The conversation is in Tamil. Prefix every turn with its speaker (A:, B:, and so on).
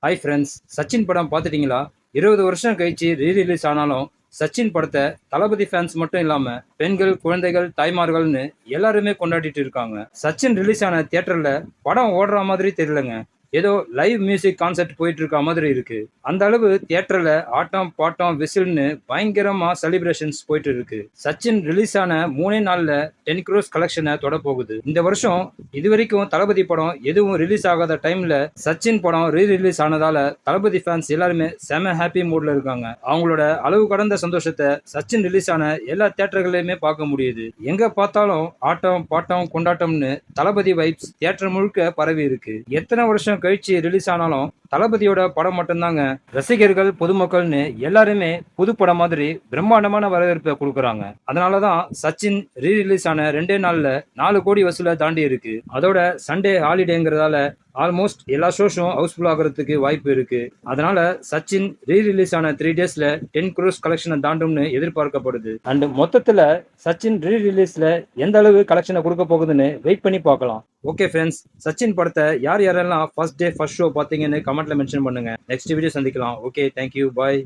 A: ஹாய் ஃப்ரெண்ட்ஸ், சச்சின் படம் பார்த்துட்டீங்களா? 20 வருஷம் கழிச்சு ரீரிலீஸ் ஆனாலும் சச்சின் படத்தை தளபதி ஃபேன்ஸ் மட்டும் இல்லாம பெண்கள், குழந்தைகள், தாய்மார்கள்னு எல்லாருமே கொண்டாடிட்டு இருக்காங்க. சச்சின் ரிலீஸ் ஆன தியேட்டர்ல படம் ஓடுற மாதிரி தெரியலங்க. ஏதோ லைவ் மியூசிக் கான்சர்ட் போயிட்டு இருக்க மாதிரி இருக்கு. அந்த அளவு தியேட்டர்ல ஆட்டம் பாட்டம் விசில்னு பயங்கரமா செலிப்ரேஷன்ஸ் போயிட்டு இருக்கு. சச்சின் ரிலீஸ் ஆன 3 நாள்ல 10 crores கலெக்ஷனை தொட போகுது. இந்த வருஷம் இதுவரைக்கும் தளபதி படம் எதுவும் ரிலீஸ் ஆகாத டைம்ல சச்சின் படம் ரிலீஸ் ஆனதால தளபதி ஃபேன்ஸ் எல்லாருமே செம ஹாப்பி மூட்ல இருக்காங்க. அவங்களோட அளவு கடந்த சந்தோஷத்தை சச்சின் ரிலீஸ் ஆன எல்லா தியேட்டர்களையுமே பார்க்க முடியுது. எங்க பார்த்தாலும் ஆட்டம் பாட்டம் கொண்டாட்டம்னு தளபதி வைப்ஸ் தியேட்டர் முழுக்க பரவி இருக்கு. எத்தனை வருஷம் கழிச்சு ரிலீஸ் ஆனாலும் தளபதியோட படம் மட்டும்தாங்க ரசிகர்கள், பொதுமக்கள்னு எல்லாருமே புது படம் மாதிரி பிரம்மாண்டமான வரவேற்பை கொடுக்குறாங்க. அதனாலதான் சச்சின் ரிலீஸ் ஆன 2 நாள்ல 4 கோடி வசூலை தாண்டி இருக்கு. அதோட சண்டே ஹாலிடேங்கிறதால ஆல்மோஸ்ட் எல்லா ஷோஸும் ஹவுஸ்ஃபுல் ஆகிறதுக்கு வாய்ப்பு இருக்கு. அதனால சச்சின் ரிலீஸ் ஆன 3 டேஸ்ல 10 crores கலெக்ஷனை தாண்டும்னு எதிர்பார்க்கப்படுது. அண்ட் மொத்தத்துல சச்சின் ரிலீஸ்ல எந்த அளவு கலெக்ஷனை கொடுக்க போகுதுன்னு வெயிட் பண்ணி பார்க்கலாம். ஓகே ஃப்ரெண்ட்ஸ், சச்சின் படத்தை யாரெல்லாம் ஃபர்ஸ்ட் டே ஃபர்ஸ்ட் ஷோ பார்த்தீங்கன்னு கமெண்ட்ல மென்ஷன் பண்ணுங்க. நெக்ஸ்ட் வீடியோ சந்திக்கலாம். ஓகே, தேங்க்யூ, பாய்.